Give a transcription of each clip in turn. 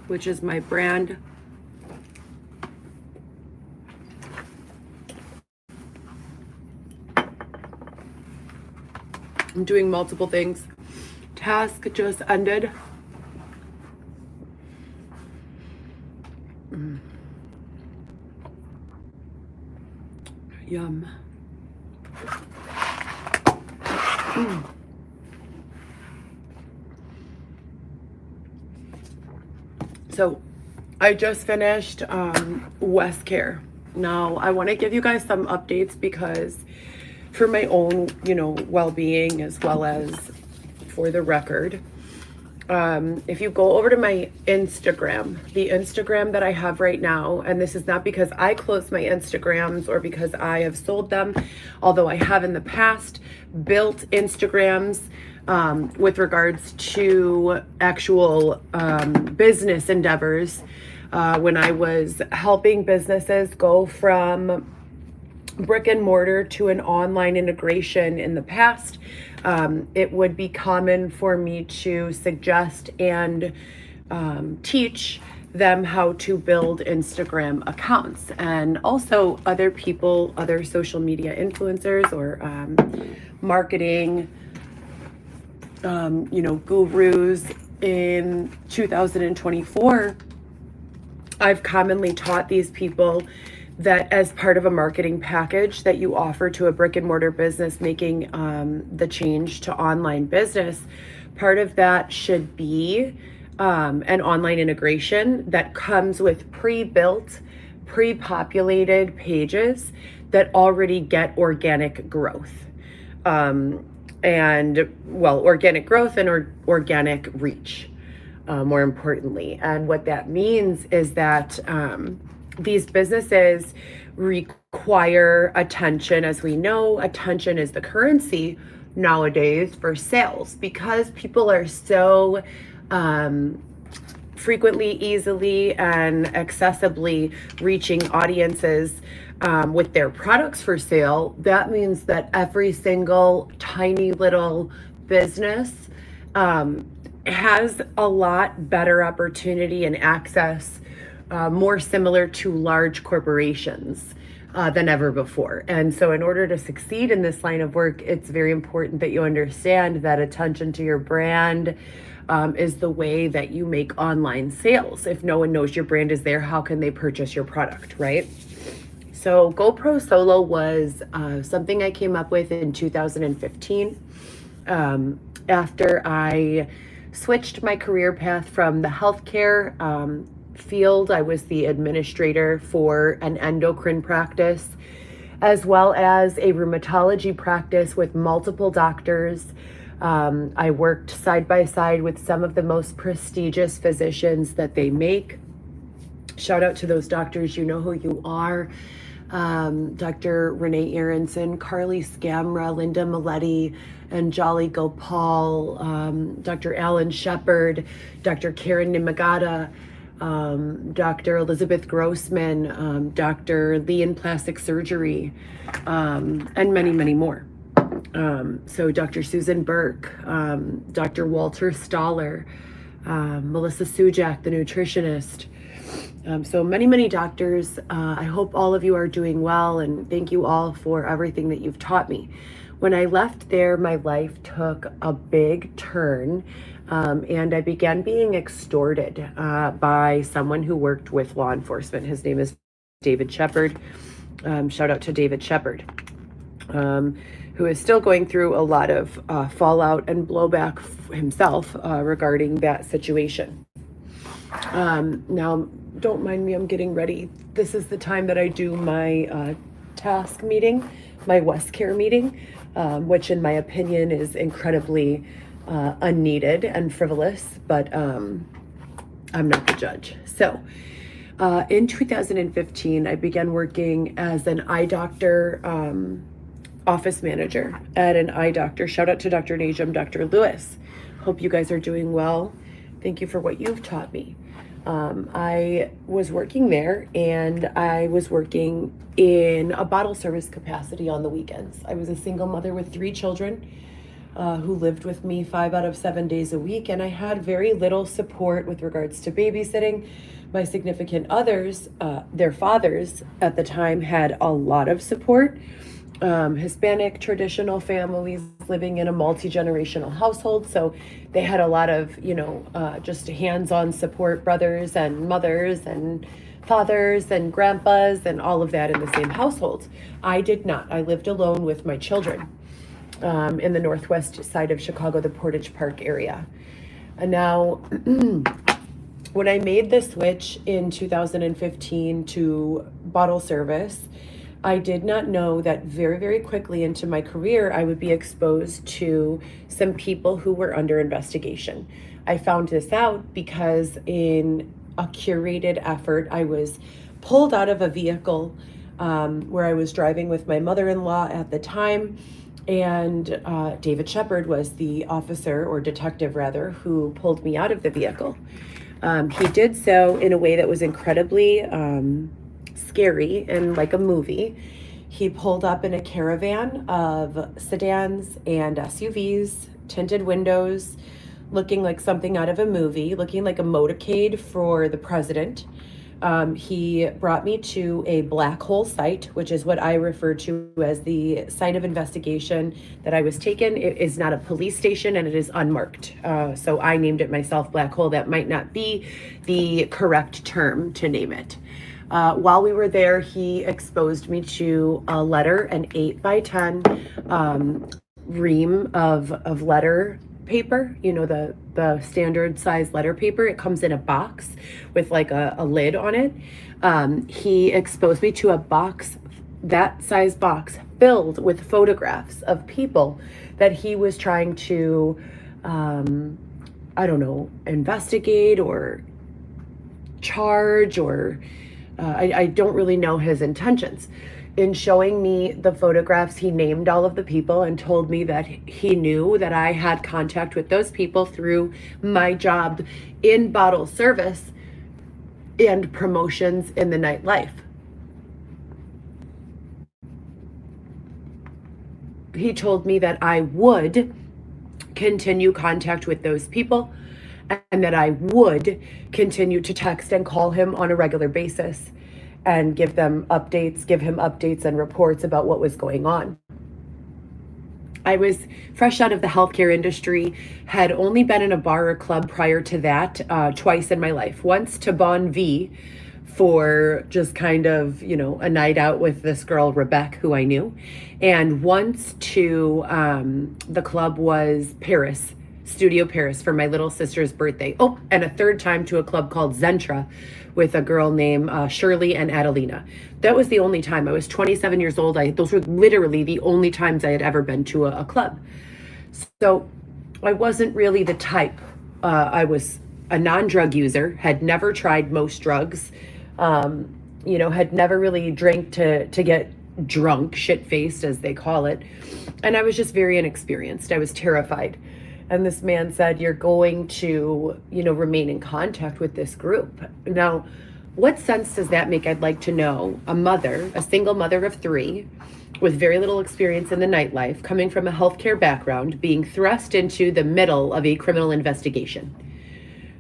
which is my brand. I'm doing multiple things. Task just ended. Yum. So I just finished West Care. Now I want to give you guys some updates because for my own, well-being, as well as for the record. If you go over to my Instagram, the Instagram that I have right now, and this is not because I closed my Instagrams or because I have sold them, although I have in the past built Instagrams with regards to actual business endeavors. When I was helping businesses go from brick and mortar to an online integration in the past, it would be common for me to suggest and teach them how to build Instagram accounts, and also other people, other social media influencers or marketing gurus. In 2024, I've commonly taught these people that as part of a marketing package that you offer to a brick and mortar business making the change to online business, part of that should be an online integration that comes with pre-built, pre-populated pages that already get organic growth. Organic growth and organic reach, more importantly. And what that means is that these businesses require attention. As we know, attention is the currency nowadays for sales, because people are so frequently, easily, and accessibly reaching audiences with their products for sale. That means that every single tiny little business has a lot better opportunity and access, more similar to large corporations than ever before. And so in order to succeed in this line of work, it's very important that you understand that attention to your brand is the way that you make online sales. If no one knows your brand is there, how can they purchase your product, right? So GoPro Solo was something I came up with in 2015 after I switched my career path from the healthcare field. I was the administrator for an endocrine practice, as well as a rheumatology practice with multiple doctors. I worked side by side with some of the most prestigious physicians that they make. Shout out to those doctors, you know who you are. Dr. Renee Aronson, Carly Scamra, Linda Maletti, and Jolly Gopal, Dr. Alan Shepard, Dr. Karen Nimagata, Dr. Elizabeth Grossman, Dr. Lee in Plastic Surgery, and many, many more. So Dr. Susan Burke, Dr. Walter Stoller, Melissa Sujak, the nutritionist. So many, many doctors. I hope all of you are doing well, and thank you all for everything that you've taught me. When I left there, my life took a big turn, and I began being extorted by someone who worked with law enforcement. His name is David Shepard. Shout out to David Shepard, who is still going through a lot of fallout and blowback himself regarding that situation. Now, don't mind me, I'm getting ready. This is the time that I do my task meeting, my West Care meeting, which in my opinion is incredibly unneeded and frivolous, but I'm not the judge. So in 2015, I began working as an eye doctor office manager at an eye doctor. Shout out to Dr. Najam, Dr. Lewis. Hope you guys are doing well. Thank you for what you've taught me. I was working there, and I was working in a bottle service capacity on the weekends. I was a single mother with 3 children. who lived with me 5 out of 7 days a week, and I had very little support with regards to babysitting. My significant others, their fathers at the time, had a lot of support. Hispanic traditional families living in a multi-generational household, so they had a lot of, just hands-on support, brothers and mothers and fathers and grandpas and all of that in the same household. I did not. I lived alone with my children in the northwest side of Chicago, the Portage Park area. And now, when I made the switch in 2015 to bottle service, I did not know that very, very quickly into my career, I would be exposed to some people who were under investigation. I found this out because in a curated effort, I was pulled out of a vehicle where I was driving with my mother-in-law at the time, and David Shepard was the officer, or detective rather, who pulled me out of the vehicle. He did so in a way that was incredibly scary and like a movie. He pulled up in a caravan of sedans and SUVs, tinted windows, looking like something out of a movie, looking like a motorcade for the president. He brought me to a black hole site, which is what I refer to as the site of investigation that I was taken. It is not a police station and it is unmarked. So I named it myself black hole. That might not be the correct term to name it. While we were there, he exposed me to a letter, an 8x10 ream of letter paper, the standard size letter paper. It comes in a box with like a lid on it. He exposed me to a box, that size box, filled with photographs of people that he was trying to, investigate or charge, or I don't really know his intentions. In showing me the photographs, he named all of the people and told me that he knew that I had contact with those people through my job in bottle service and promotions in the nightlife. He told me that I would continue contact with those people and that I would continue to text and call him on a regular basis and give him updates and reports about what was going on. I was fresh out of the healthcare industry, had only been in a bar or club prior to that twice in my life. Once to Bon V for just kind of, a night out with this girl, Rebecca, who I knew. And once to the club was Paris, Studio Paris, for my little sister's birthday. Oh, and a third time to a club called Zentra with a girl named Shirley and Adelina. That was the only time. I was 27 years old. Those were literally the only times I had ever been to a club. So I wasn't really the type. I was a non-drug user, had never tried most drugs, had never really drank to get drunk, shit-faced as they call it. And I was just very inexperienced. I was terrified. And this man said, you're going to, remain in contact with this group. Now, what sense does that make? I'd like to know. A single mother of 3, with very little experience in the nightlife, coming from a healthcare background, being thrust into the middle of a criminal investigation.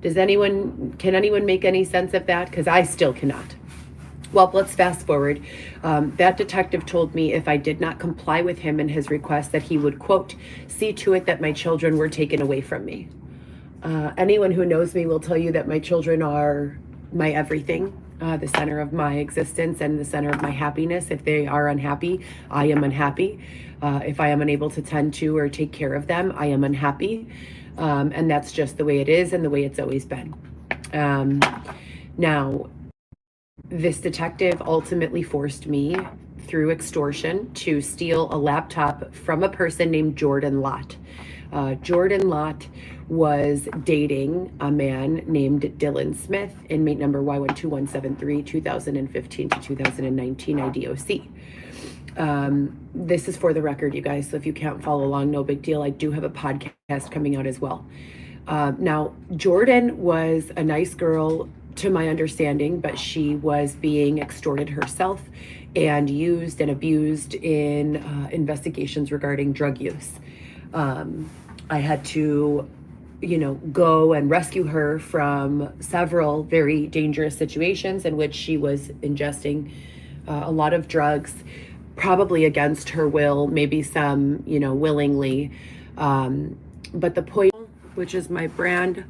Can anyone make any sense of that? Because I still cannot. Well, let's fast forward. That detective told me if I did not comply with him and his request, that he would, quote, see to it that my children were taken away from me. Anyone who knows me will tell you that my children are my everything, the center of my existence and the center of my happiness. If they are unhappy, I am unhappy. If I am unable to tend to or take care of them, I am unhappy. And that's just the way it is and the way it's always been. Now, this detective ultimately forced me, through extortion, to steal a laptop from a person named Jordan Lott. Jordan Lott was dating a man named Dylan Smith, inmate number Y12173, 2015 to 2019 IDOC. This is for the record, you guys, so if you can't follow along, no big deal. I do have a podcast coming out as well. Now, Jordan was a nice girl, to my understanding, but she was being extorted herself and used and abused in investigations regarding drug use. I had to, go and rescue her from several very dangerous situations in which she was ingesting a lot of drugs, probably against her will, maybe some, willingly. But the poison, which is my brand